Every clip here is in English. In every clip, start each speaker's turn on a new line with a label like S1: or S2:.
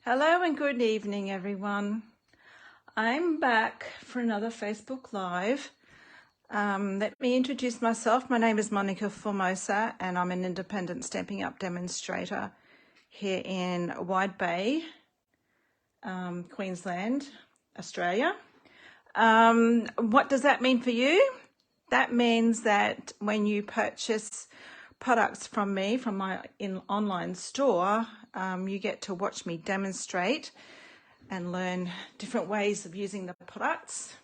S1: Hello and good evening, everyone. I'm back for another Facebook Live. Let me introduce myself. My name is Monica Formosa and I'm an independent Stampin' Up demonstrator here in Wide Bay, Queensland, Australia. What does that mean for you? That means that when you purchase products from me, from my online store, you get to watch me demonstrate and learn different ways of using the products.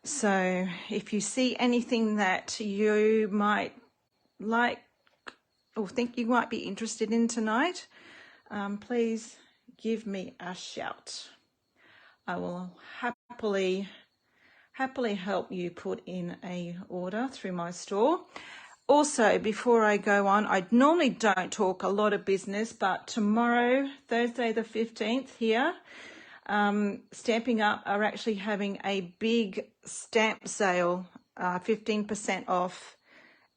S1: So if you see anything that you might like or think you might be interested in tonight, please give me a shout. I will happily help you put in a order through my store. Also, before I go on, I normally don't talk a lot of business, but tomorrow, Thursday the 15th here, Stampin' Up are actually having a big stamp sale, 15% off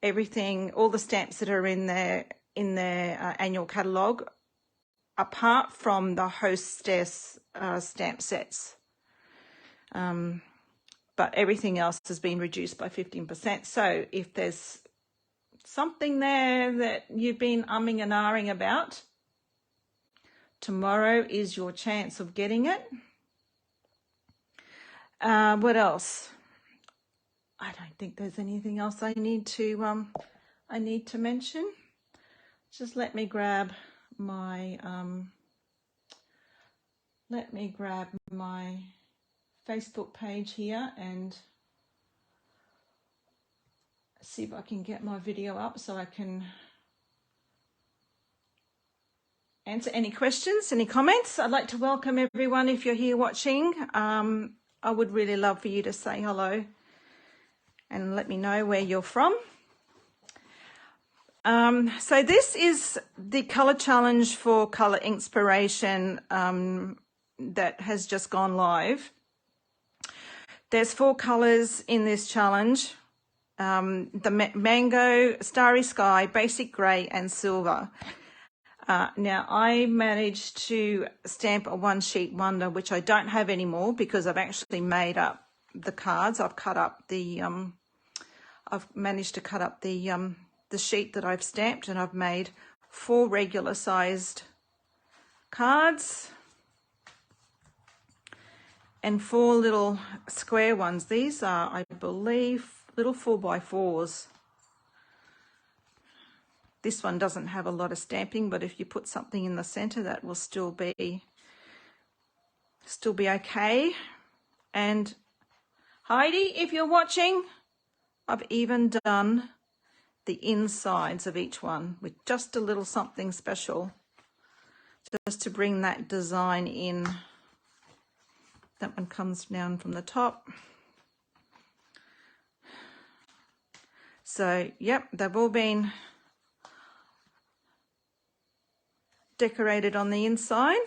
S1: everything, all the stamps that are in their annual catalogue, apart from the Hostess stamp sets. But everything else has been reduced by 15%. So if there's something there that you've been umming and ahhing about, tomorrow is your chance of getting it. What else? I don't think there's anything else I need to mention. Just let me grab my Facebook page here and see if I can get my video up so I can answer any questions, any comments. I'd like to welcome everyone if you're here watching. I would really love for you to say hello and let me know where you're from. So this is the colour challenge for Colour INKspiration that has just gone live. There's 4 colours in this challenge. The Mango, Starry Sky, Basic Grey and Silver. Now I managed to stamp a one sheet wonder, which I don't have anymore because I've actually made up the cards. I've managed to cut up the sheet that I've stamped, and I've made 4 regular sized cards and 4 little square ones. These are, I believe, little 4x4s. This one doesn't have a lot of stamping, but if you put something in the center, that will still be okay. And Heidi, if you're watching, I've even done the insides of each one with just a little something special, just to bring that design in. That one comes down from the top. So, yep, they've all been decorated on the inside.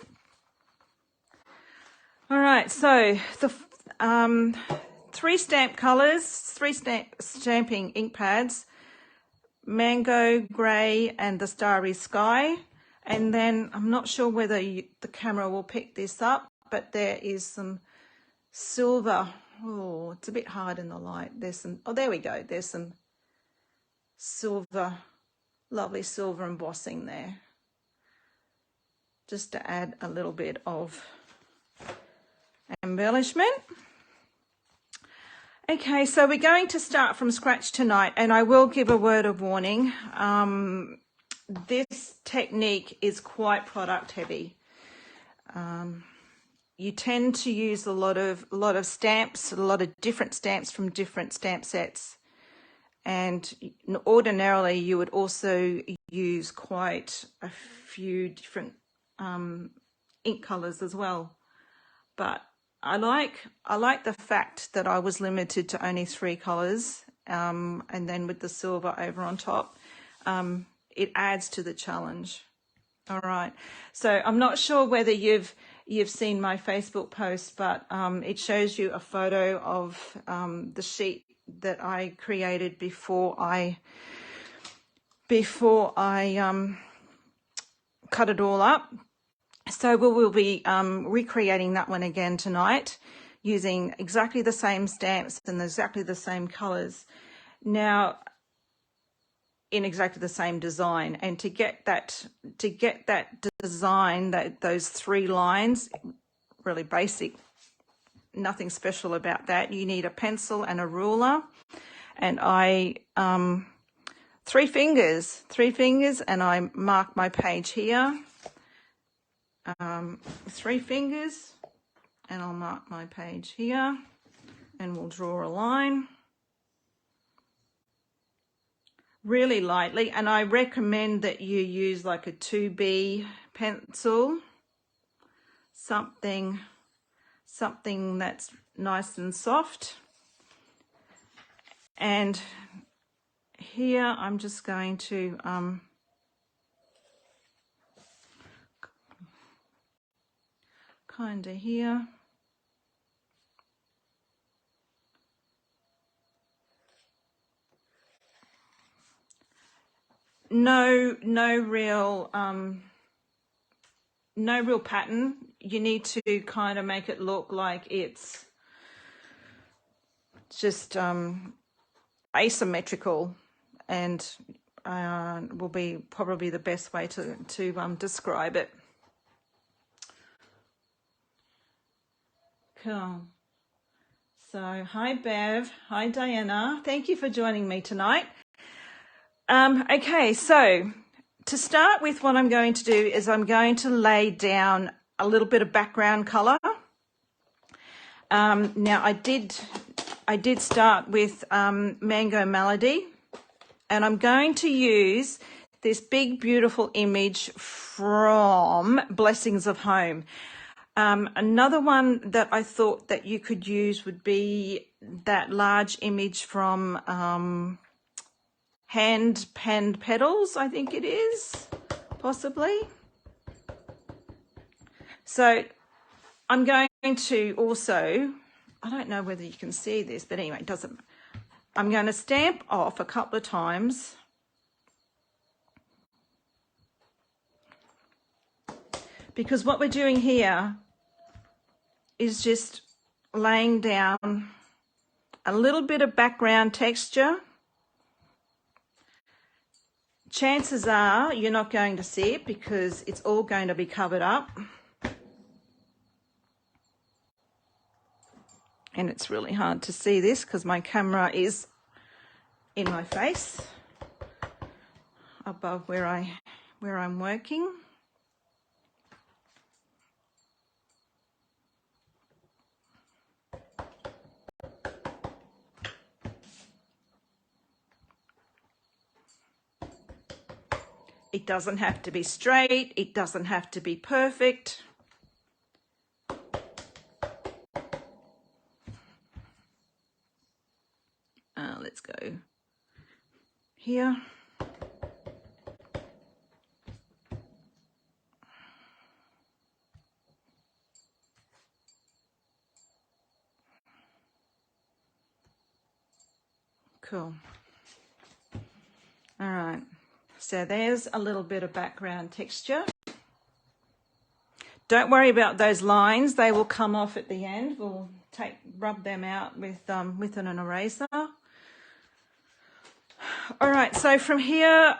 S1: All right, so the 3 stamp colors, 3 stamping ink pads, Mango, Grey and the Starry Sky. And then I'm not sure whether the camera will pick this up, but there is some silver. Oh, it's a bit hard in the light. There's some, oh, there we go. There's some silver, lovely silver embossing there, just to add a little bit of embellishment. Okay, so we're going to start from scratch tonight, and I will give a word of warning. This technique is quite product heavy. You tend to use a lot of stamps, a lot of different stamps from different stamp sets. And ordinarily you would also use quite a few different ink colors as well. But I like the fact that I was limited to only 3 colors, and then with the silver over on top, it adds to the challenge. All right, so I'm not sure whether you've seen my Facebook post, but it shows you a photo of the sheet that I created before I cut it all up. So we will be recreating that one again tonight using exactly the same stamps and exactly the same colours. Now, in exactly the same design, and to get that design, those 3 lines, really basic, nothing special about that. You need a pencil and a ruler, and I 3 fingers, and I mark my page here. 3 fingers, and I'll mark my page here, and we'll draw a line really lightly. And I recommend that you use like a 2B pencil, something that's nice and soft. And here I'm just going to kind of here. No real pattern. You need to kind of make it look like it's just asymmetrical, and will be probably the best way to describe it. Cool. So hi Bev, hi Diana, thank you for joining me tonight. Okay, so to start with, what I'm going to do is I'm going to lay down a little bit of background colour. Now I did start with Mango Melody, and I'm going to use this big beautiful image from Blessings of Home. Another one that I thought that you could use would be that large image from Hand Penned Petals, I think it is, possibly. So I'm going to also, I don't know whether you can see this, but anyway, it doesn't. I'm going to stamp off a couple of times. Because what we're doing here is just laying down a little bit of background texture. Chances are you're not going to see it because it's all going to be covered up. And it's really hard to see this because my camera is in my face above where I'm working. It doesn't have to be straight, it doesn't have to be perfect. Let's go here. Cool. All right, so there's a little bit of background texture. Don't worry about those lines, they will come off at the end. We'll rub them out with an eraser. All right, so from here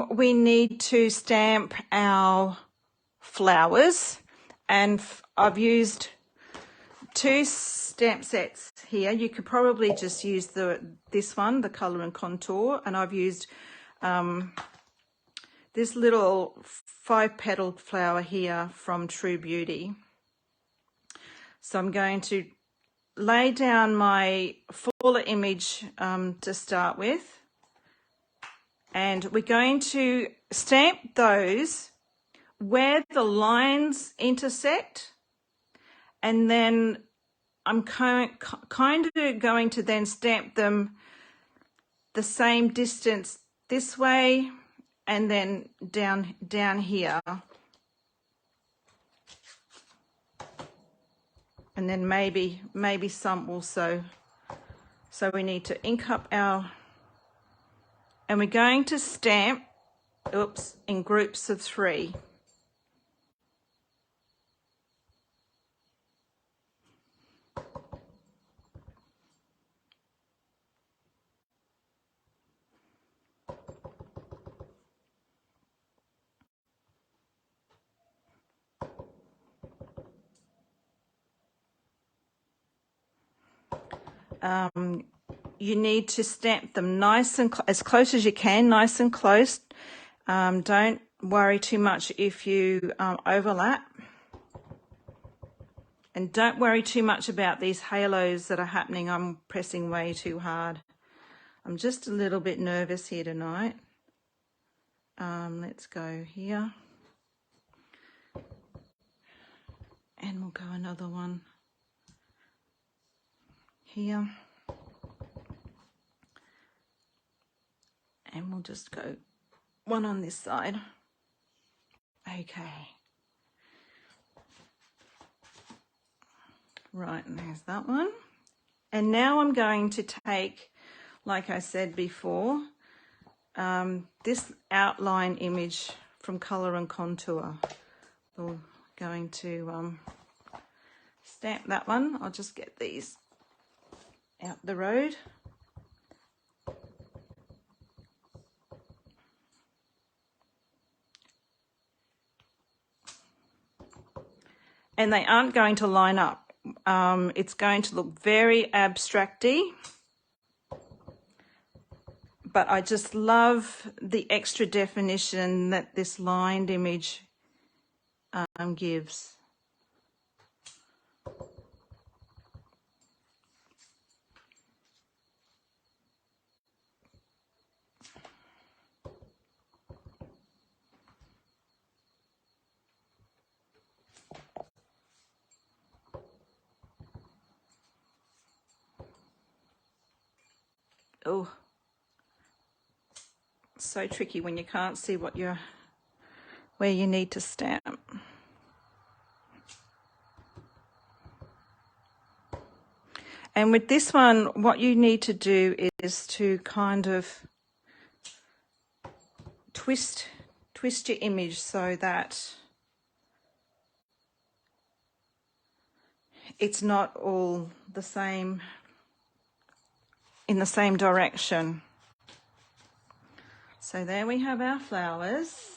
S1: we need to stamp our flowers, and I've used 2 stamp sets here. You could probably just use this one, the Colour and Contour, and I've used this little 5-petaled flower here from True Beauty. So I'm going to lay down my fuller image to start with, and we're going to stamp those where the lines intersect, and then I'm kind of going to then stamp them the same distance this way and then down here, and then maybe some also. So we need to ink up our, and we're going to stamp in groups of 3. you need to stamp them nice and as close as you can, nice and close. Don't worry too much if you overlap. And don't worry too much about these halos that are happening. I'm pressing way too hard. I'm just a little bit nervous here tonight. Let's go here. And we'll go another one here. And we'll just go one on this side. Okay. Right, and there's that one. And now I'm going to take, like I said before, this outline image from Colour and Contour. We're going to stamp that one. I'll just get these out the road. And they aren't going to line up. It's going to look very abstract-y. But I just love the extra definition that this lined image gives. Oh, so tricky when you can't see what where you need to stamp. And with this one, what you need to do is to kind of twist your image so that it's not all the same, in the same direction. So there we have our flowers.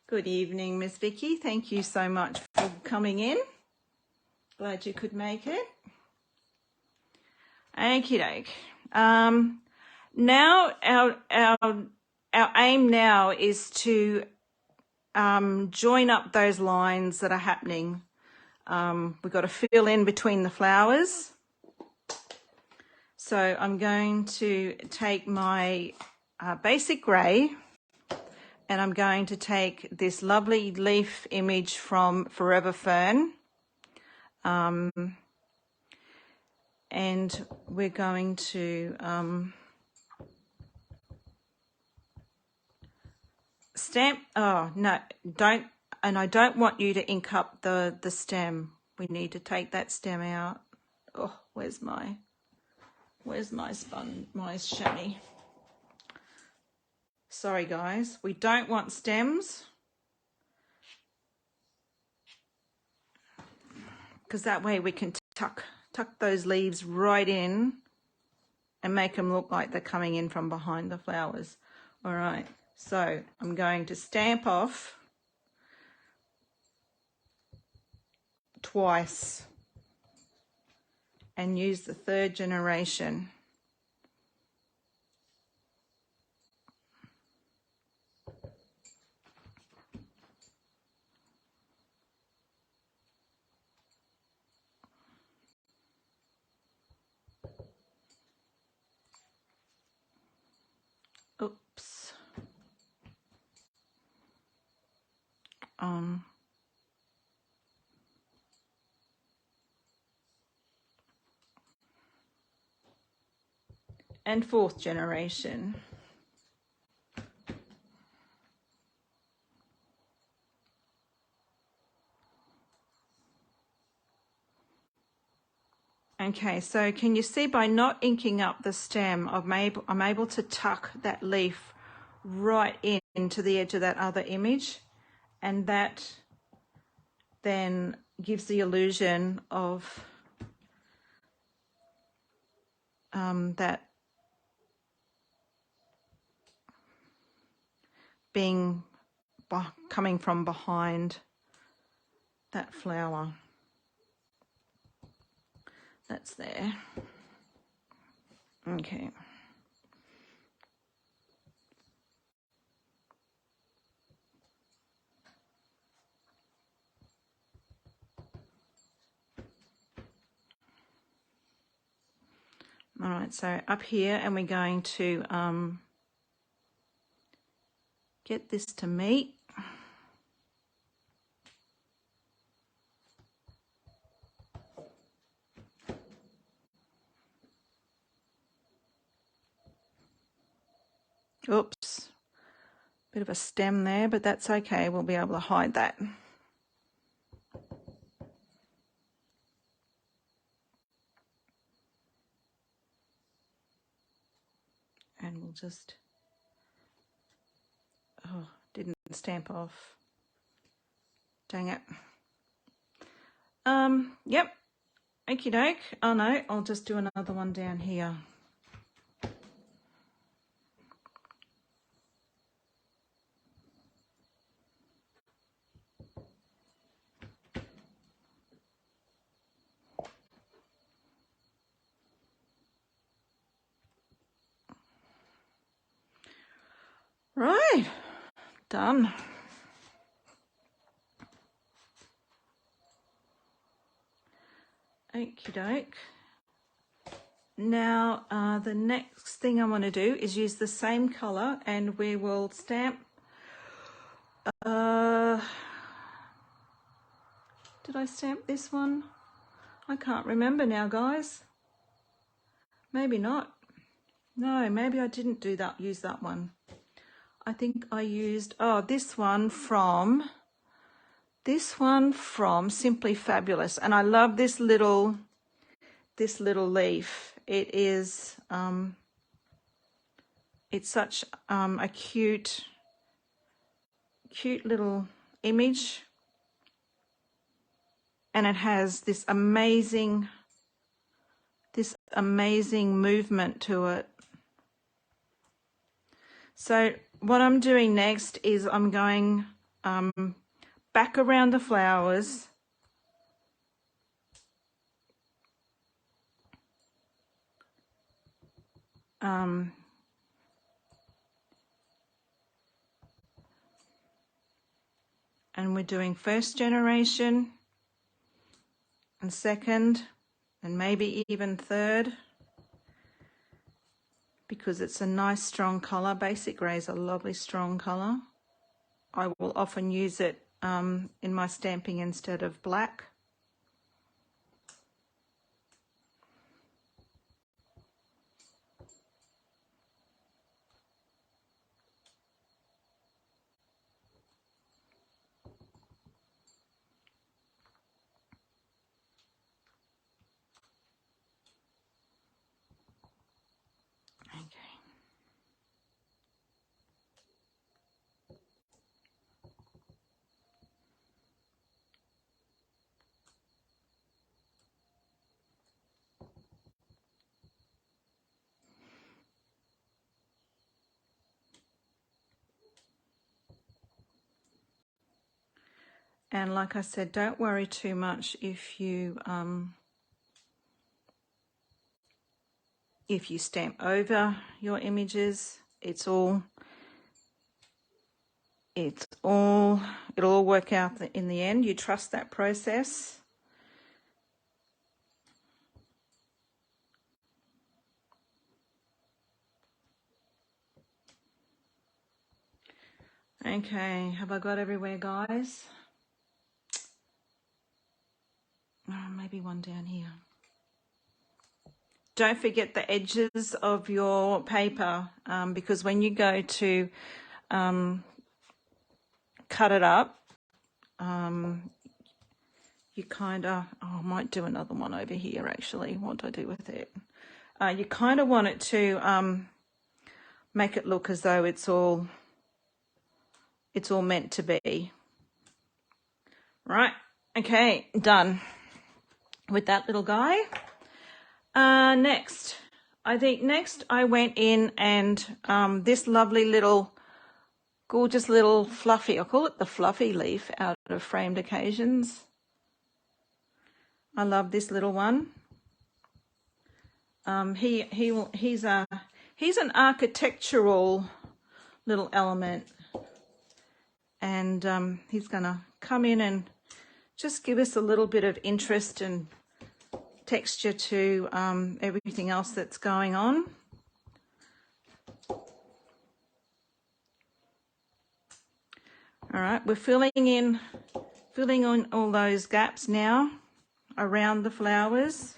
S1: Good evening, Miss Vicky. Thank you so much for coming in. Glad you could make it. Okie doke. Now our aim now is to join up those lines that are happening. We've got to fill in between the flowers. So I'm going to take my basic grey, and I'm going to take this lovely leaf image from Forever Fern. And we're going to stamp. Oh, no, don't. And I don't want you to ink up the stem. We need to take that stem out. Oh, where's my chamois? Sorry guys, we don't want stems, because that way we can tuck those leaves right in and make them look like they're coming in from behind the flowers. All right, so I'm going to stamp off twice and use the third generation. Oops. And fourth generation. Okay, so can you see by not inking up the stem, I'm able to tuck that leaf right into the edge of that other image, and that then gives the illusion of that being coming from behind that flower that's there. Okay. All right, so up here, and we're going to get this to meet. Oops, bit of a stem there, but that's okay. We'll be able to hide that. And we'll just, oh, didn't stamp off. Dang it. Yep. Okie doke. Oh no, I'll just do another one down here. Right, done. Okie doke. Now the next thing I want to do is use the same colour, and we will stamp. Did I stamp this one? I can't remember now, guys. Maybe not. No, maybe I didn't do that. Use that one. I think I used this one from Simply Fabulous, and I love this little leaf. It is it's such a cute little image, and it has this amazing movement to it. So what I'm doing next is I'm going back around the flowers, and we're doing first generation and second and maybe even third, because it's a nice strong colour. Basic grey is a lovely strong colour. I will often use it in my stamping instead of black. And like I said, don't worry too much if you stamp over your images. It'll all work out in the end. You trust that process. Okay, have I got everywhere, guys? Maybe one down here. Don't forget the edges of your paper, because when you go to cut it up, you kind of, I might do another one over here actually. What do I do with it? You kind of want it to make it look as though it's all meant to be. Right, okay, done with that little guy. Next I went in and this lovely little, gorgeous little fluffy, I call it the fluffy leaf out of Framed Occasions. I love this little one. He's an architectural little element, and he's gonna come in and just give us a little bit of interest and texture to everything else that's going on. All right, we're filling in all those gaps now around the flowers.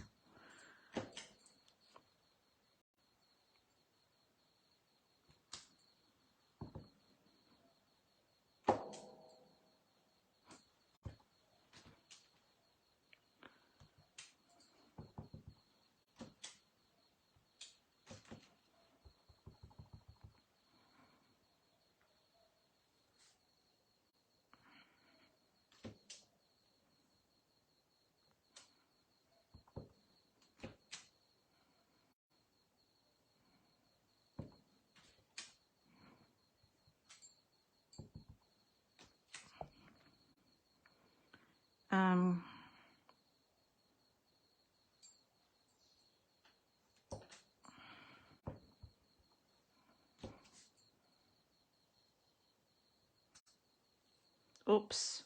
S1: Oops,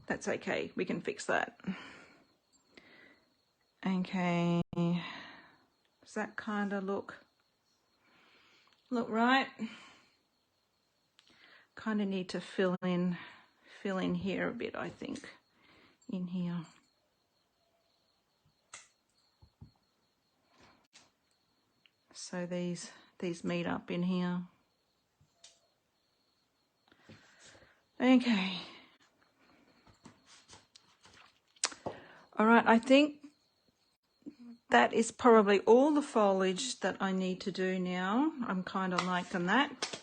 S1: that's okay, we can fix that. Okay, does that kind of look right? Kind of need to fill in here a bit, I think, in here. So these meet up in here. Okay. All right, I think that is probably all the foliage that I need to do now. I'm kind of liking that.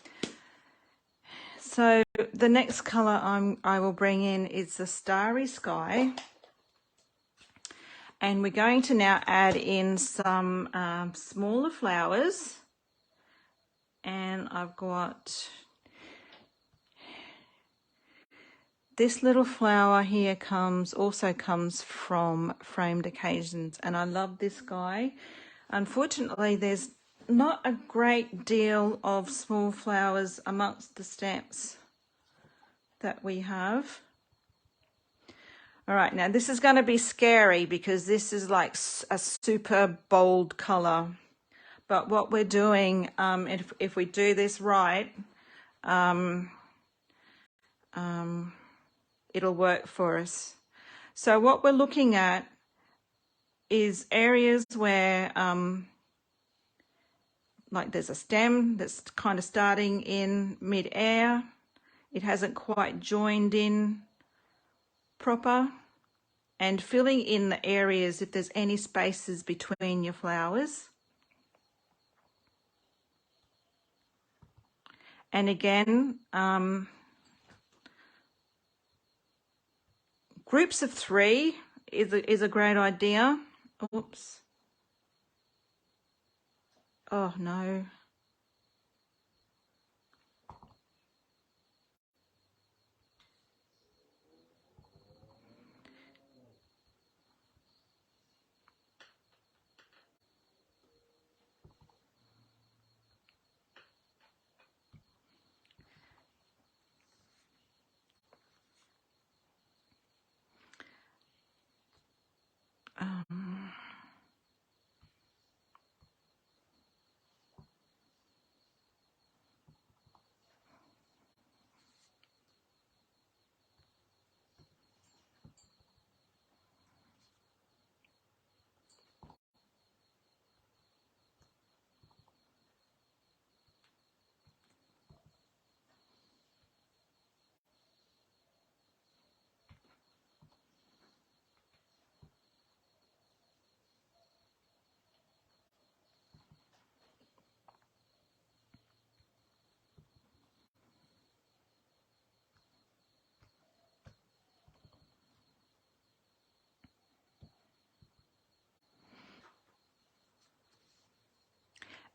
S1: So the next colour I will bring in is the Starry Sky. And we're going to now add in some smaller flowers. And I've got this little flower here also comes from Framed Occasions, and I love this guy. Unfortunately, there's not a great deal of small flowers amongst the stamps that we have. All right, now this is going to be scary because this is like a super bold color. But what we're doing, if we do this right, it'll work for us. So what we're looking at is areas where like there's a stem that's kind of starting in mid-air. It hasn't quite joined in proper, and filling in the areas if there's any spaces between your flowers. And again, groups of 3 is a great idea. Oops. Oh no.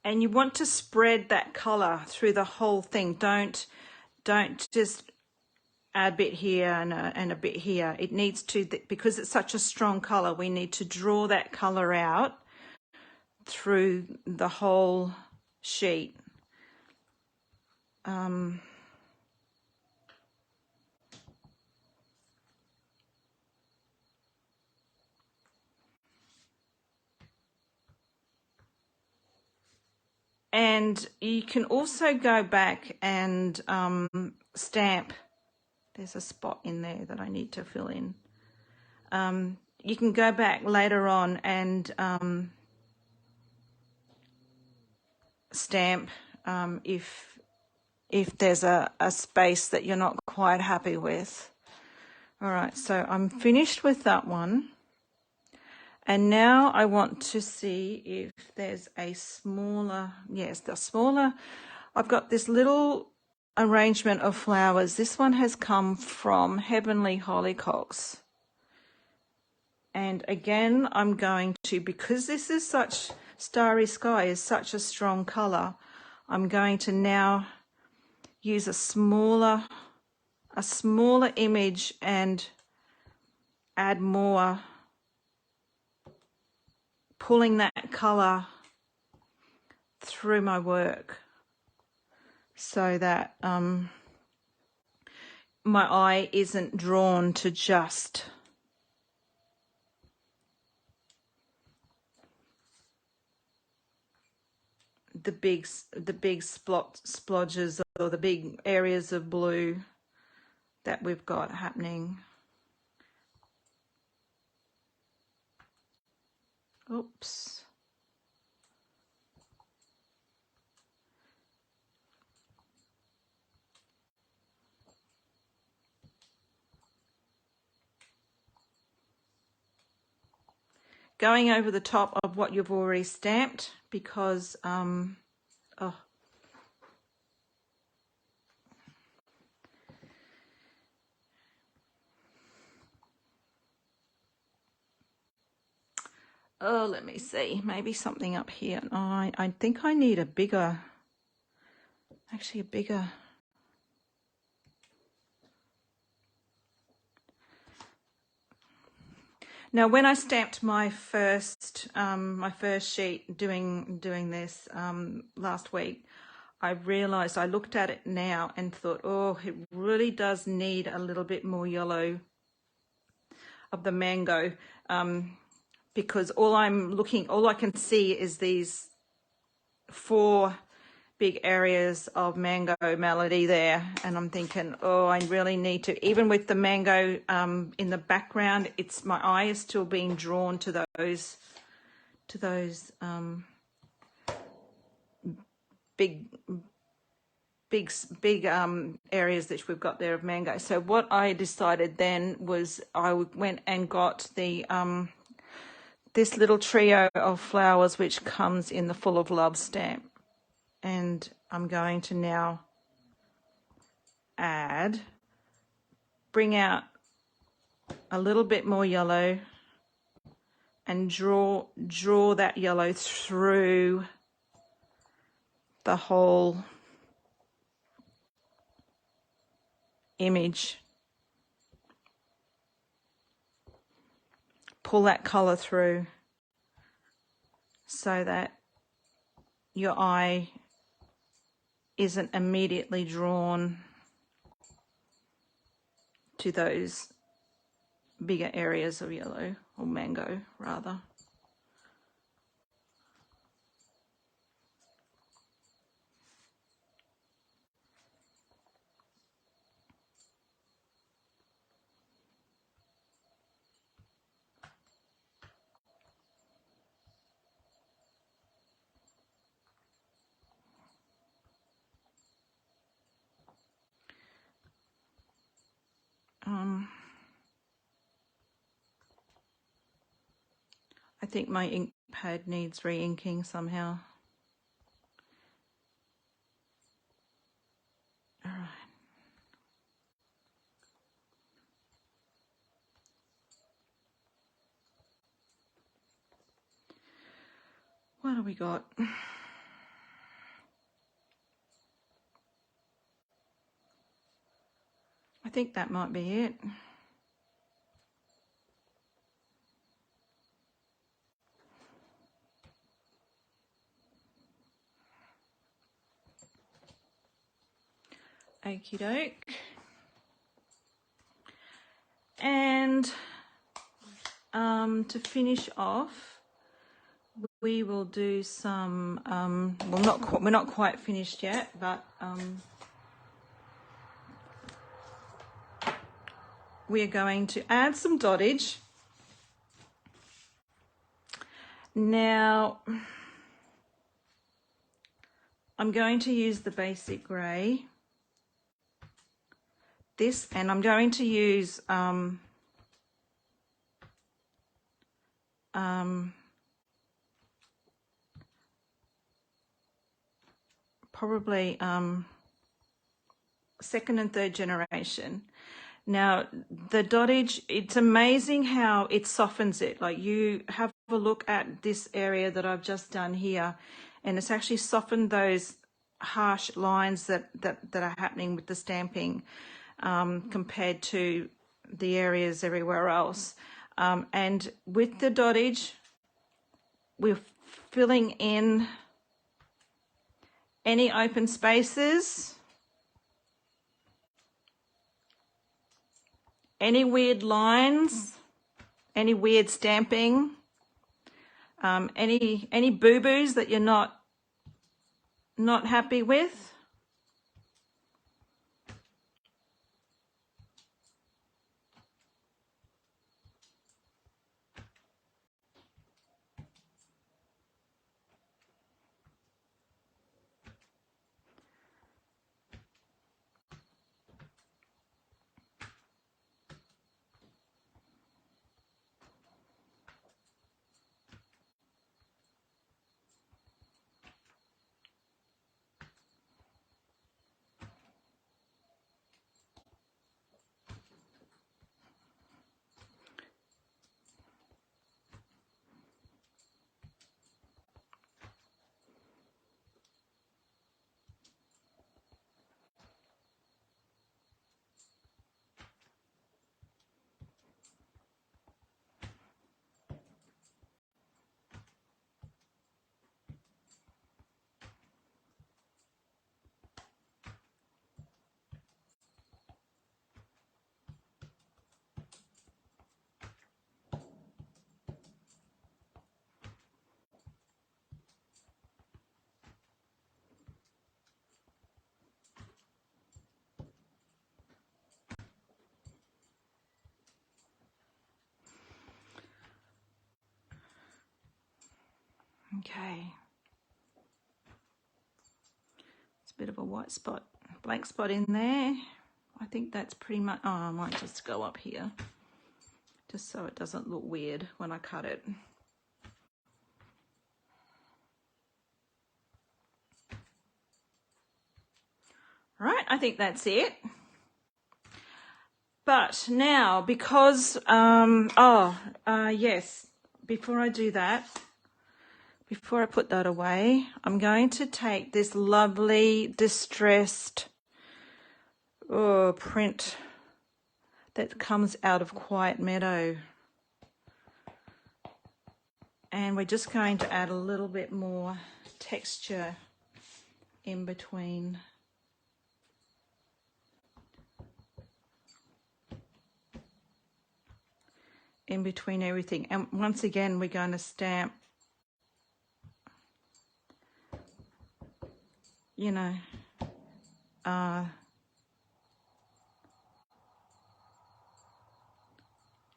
S1: And you want to spread that color through the whole thing. Don't just add a bit here and a bit here. It needs to, because it's such a strong color, we need to draw that color out through the whole sheet. And you can also go back and stamp. There's a spot in there that I need to fill in. You can go back later on and stamp if there's a space that you're not quite happy with. All right, so I'm finished with that one. And now I want to see if there's a smaller, yes, the smaller, I've got this little arrangement of flowers. This one has come from Heavenly Hollyhocks. And again, I'm going to, because this is such, Starry Sky is such a strong color, I'm going to now use a smaller image and add more, pulling that color through my work so that my eye isn't drawn to just the big splodges or the big areas of blue that we've got happening. Oops. Going over the top of what you've already stamped because, oh, let me see, maybe something up here. I think I need a bigger, actually a bigger. Now, when I stamped my first sheet doing this last week, I realized, I looked at it now and thought, oh, it really does need a little bit more yellow of the mango. Because all I can see is these 4 big areas of mango melody there, and I'm thinking, oh, I really need to, even with the mango in the background, my eye is still being drawn to those big areas that we've got there of mango. So what I decided then was I went and got the this little trio of flowers which comes in the Full of Love stamp, and I'm going to now bring out a little bit more yellow and draw that yellow through the whole image. Pull that color through so that your eye isn't immediately drawn to those bigger areas of yellow, or mango rather. I think my ink pad needs re-inking somehow. All right. What do we got? I think that might be it. Okie doke. And to finish off, we will do some, well, we're not quite finished yet, but we are going to add some dottage. Now, I'm going to use the basic grey, this, and I'm going to use probably second and third generation. Now, the dottage, it's amazing how it softens it. Like, you have a look at this area that I've just done here, and it's actually softened those harsh lines that are happening with the stamping compared to the areas everywhere else. And with the dottage, we're filling in any open spaces, any weird lines, any weird stamping, any boo-boos that you're not happy with. Okay, it's a bit of a white spot, blank spot in there. I think that's pretty much, oh, I might just go up here just so it doesn't look weird when I cut it. Right, I think that's it. But now, because, yes, before I do that, before I put that away, I'm going to take this lovely distressed print that comes out of Quiet Meadow. And we're just going to add a little bit more texture in between. In between everything. And once again, we're going to stamp, you know,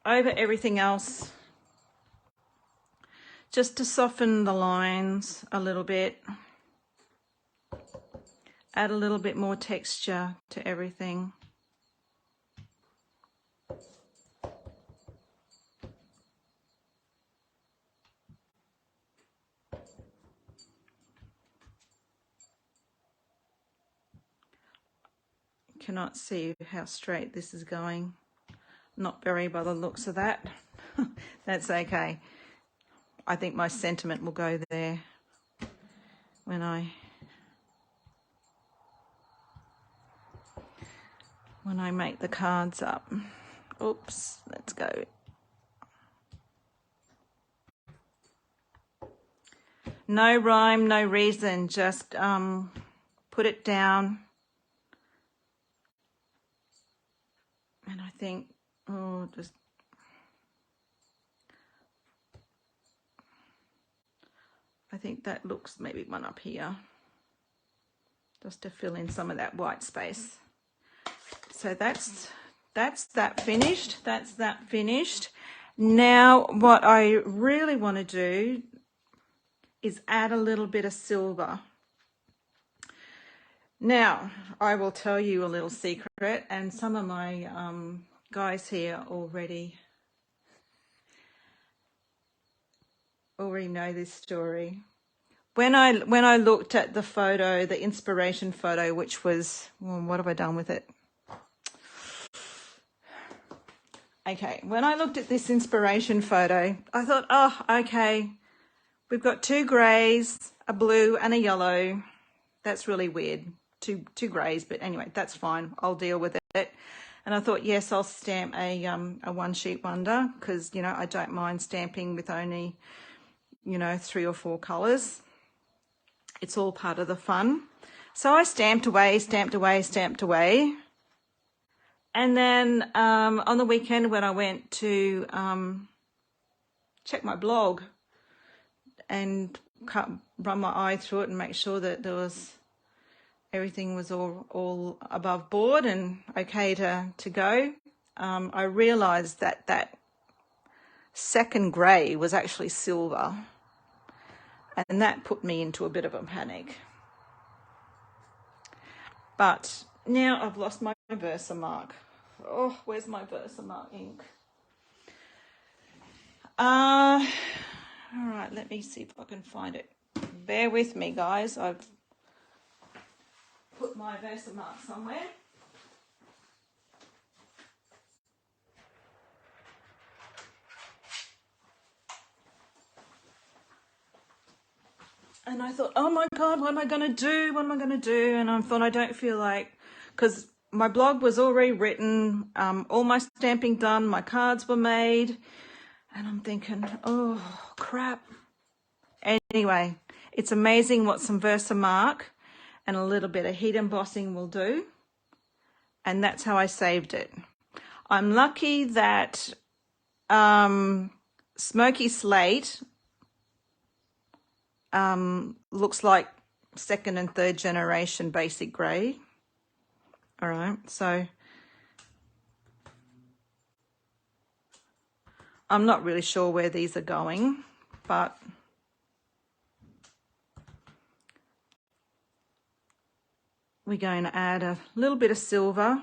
S1: over everything else, just to soften the lines a little bit, add a little bit more texture to everything. Cannot see how straight this is going. Not very by the looks of that. That's okay. I think my sentiment will go there when I when I make the cards up. Oops, let's go. No rhyme, no reason, just put it down. And I think, oh, just, I think that looks maybe one up here, just to fill in some of that white space. So that's that finished. That's that finished. Now what I really want to do is add a little bit of silver. Now, I will tell you a little secret, and some of my guys here already know this story. When I looked at the photo, the inspiration photo, which was, well, what have I done with it? Okay, when I looked at this inspiration photo, I thought, oh, okay, we've got two greys, a blue and a yellow. That's really weird. Two greys, but anyway, that's fine. I'll deal with it. And I thought, yes, I'll stamp a one sheet wonder, because, you know, I don't mind stamping with only, you know, 3 or 4 colors. It's all part of the fun. So I stamped away. And then on the weekend when I went to check my blog and run my eye through it and make sure that there was everything was all above board and okay to go, I realized that that second grey was actually silver, and that put me into a bit of a panic. But now I've lost my Versamark. Oh, where's my Versamark ink? All right, let me see if I can find it. Bear with me, guys. I've put my Versamark somewhere. And I thought, oh my God, what am I going to do? What am I going to do? And I thought, I don't feel like, because my blog was already written, all my stamping done, my cards were made. And I'm thinking, oh, crap. Anyway, it's amazing what some Versamark and a little bit of heat embossing will do. And that's how I saved it. I'm lucky that Smoky Slate looks like 2nd and 3rd generation basic grey. All right, so I'm not really sure where these are going, but we're going to add a little bit of silver.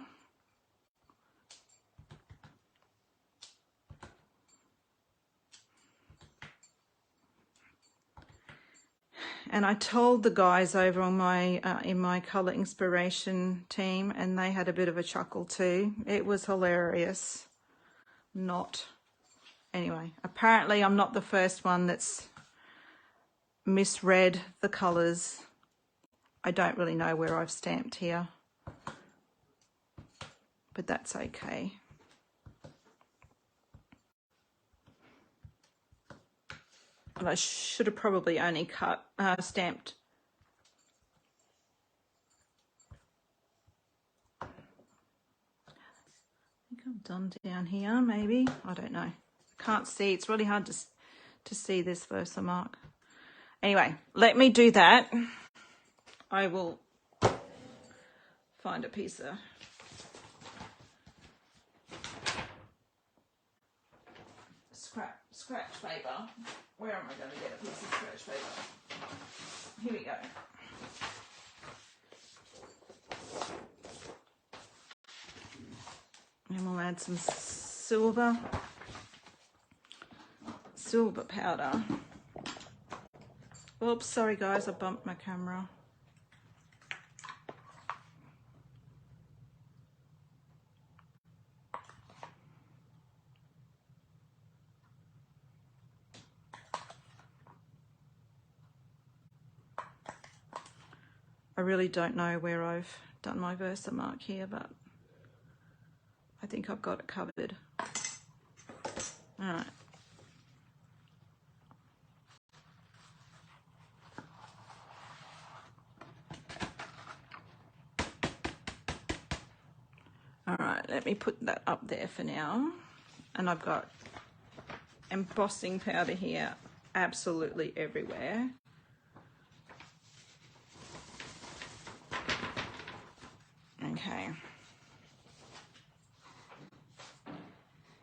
S1: And I told the guys over on my in my Colour Inspiration team, and they had a bit of a chuckle too. It was hilarious. Anyway, apparently I'm not the first one that's misread the colours. I don't really know where I've stamped here, but that's okay. And I should have probably only stamped. I think I'm done down here, maybe. I don't know. Can't see. It's really hard to see this Versamark. Anyway, let me do that. I will find a piece of scratch paper. Where am I going to get a piece of scratch paper? Here we go. And we'll add some silver powder. Oops, sorry guys, I bumped my camera. I really don't know where I've done my Versamark here, but I think I've got it covered. All right. All right, let me put that up there for now. And I've got embossing powder here absolutely everywhere. Okay.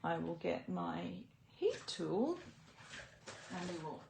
S1: I will get my heat tool and we will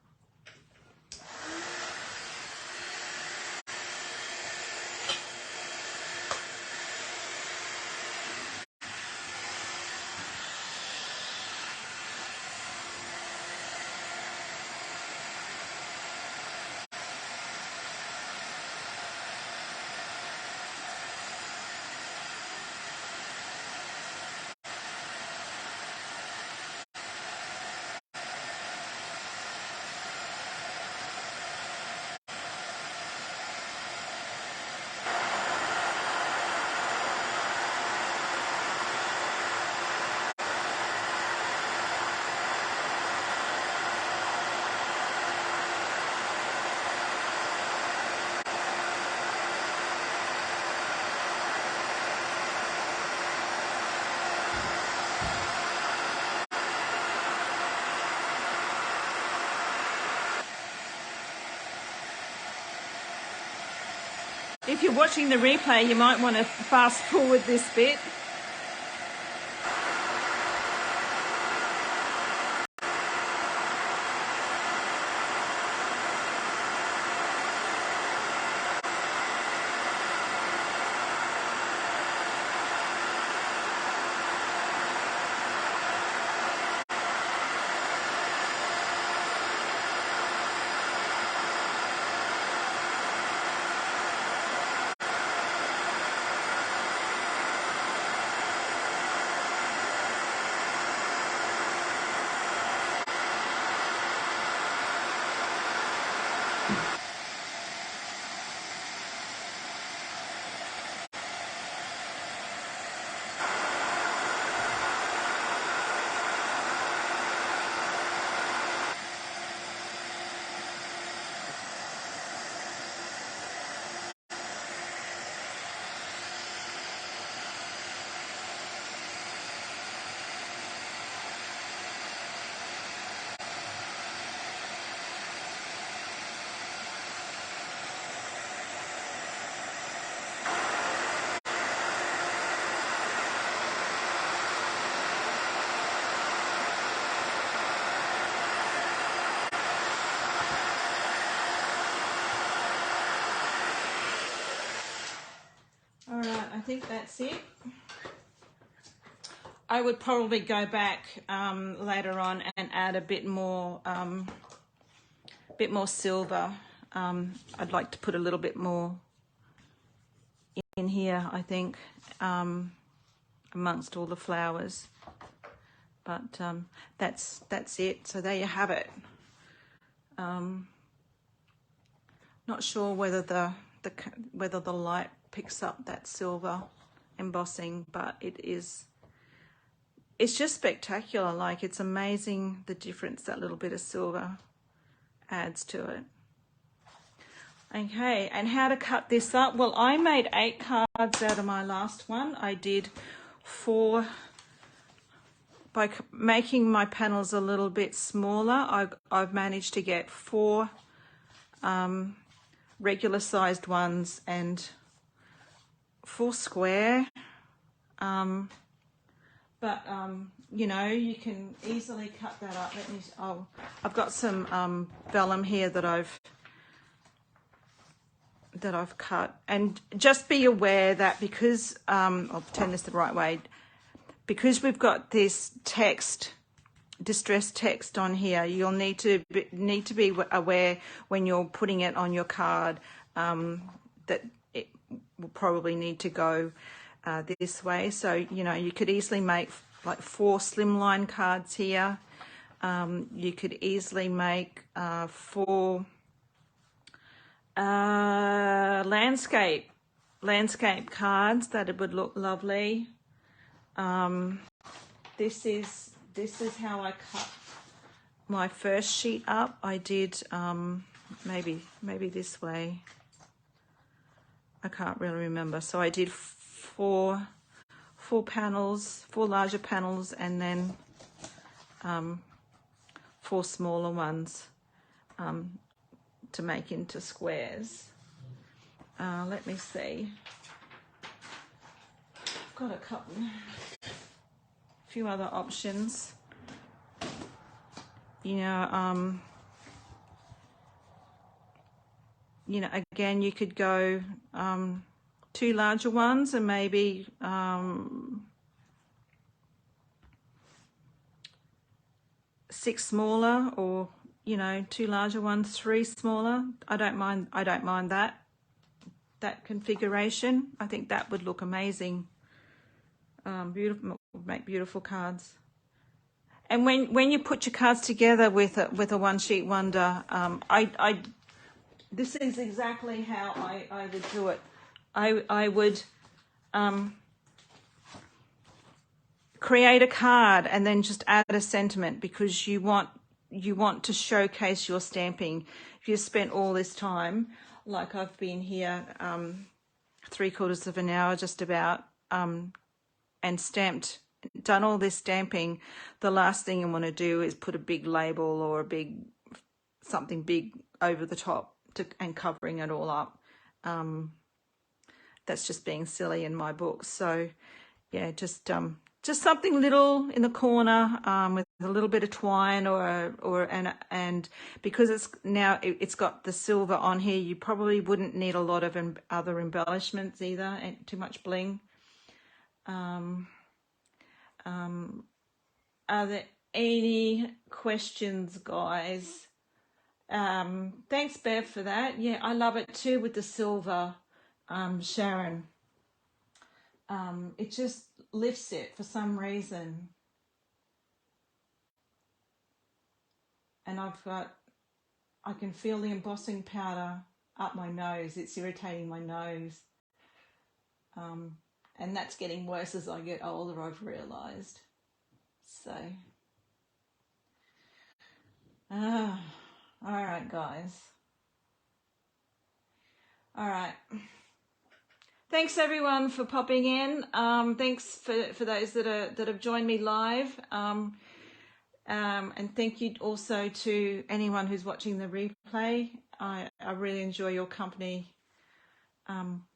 S1: if you're watching the replay, you might want to fast forward this bit. All right, I think that's it. I would probably go back later on and add a bit more silver. I'd like to put a little bit more in here, I think, amongst all the flowers. But that's it. So there you have it. Not sure whether the light picks up that silver embossing, but it's just spectacular. Like, it's amazing the difference that little bit of silver adds to it. Okay, and how to cut this up? Well, I made 8 cards out of my last one. I did 4 by making my panels a little bit smaller. I've managed to get 4 regular sized ones and 4 square. You know, you can easily cut that up. I've got some vellum here that I've cut, and just be aware that because I'll turn this the right way, because we've got this text, distress text on here, you'll need to be aware when you're putting it on your card that it will probably need to go this way. So, you know, you could easily make like 4 slimline cards here. You could easily make 4 landscape cards that it would look lovely. This is how I cut my first sheet up. I did maybe this way. I can't really remember. So I did four panels, 4 larger panels, and then 4 smaller ones to make into squares. Let me see. I've got a few other options. Again, you could go 2 larger ones and maybe 6 smaller, or 2 larger ones, 3 smaller. I don't mind that configuration. I think that would look amazing. Beautiful, make beautiful cards. And when you put your cards together with a one sheet wonder, this is exactly how I would do it. I would create a card and then just add a sentiment, because you want to showcase your stamping. If you spent all this time, like I've been here 3/4 of an hour just about, and done all this stamping, the last thing you want to do is put a big label or something big over the top and covering it all up. That's just being silly in my book. So yeah, just something little in the corner with a little bit of twine and because it's got the silver on here, you probably wouldn't need a lot of other embellishments either, and too much bling. Are there any questions, guys? Thanks, Bev, for that. Yeah, I love it too with the silver, Sharon. It just lifts it for some reason. And I can feel the embossing powder up my nose. It's irritating my nose. And that's getting worse as I get older, I've realised. So, all right, guys. All right. Thanks everyone for popping in. Thanks for those that have joined me live. And thank you also to anyone who's watching the replay. I really enjoy your company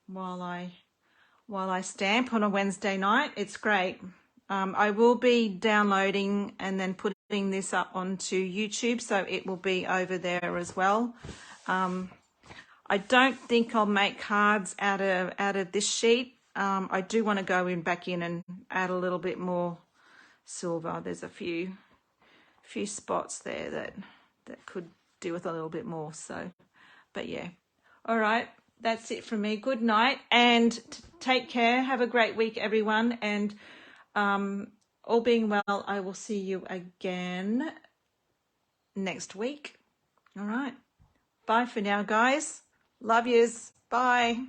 S1: while I stamp on a Wednesday night. It's great. I will be downloading and then putting this up onto YouTube, so it will be over there as well. I don't think I'll make cards out of this sheet. I do want to go back in and add a little bit more silver. There's a few spots there that could do with a little bit more. So, but yeah. All right. That's it from me. Good night and take care. Have a great week, everyone. And all being well, I will see you again next week. All right. Bye for now, guys. Love yous. Bye.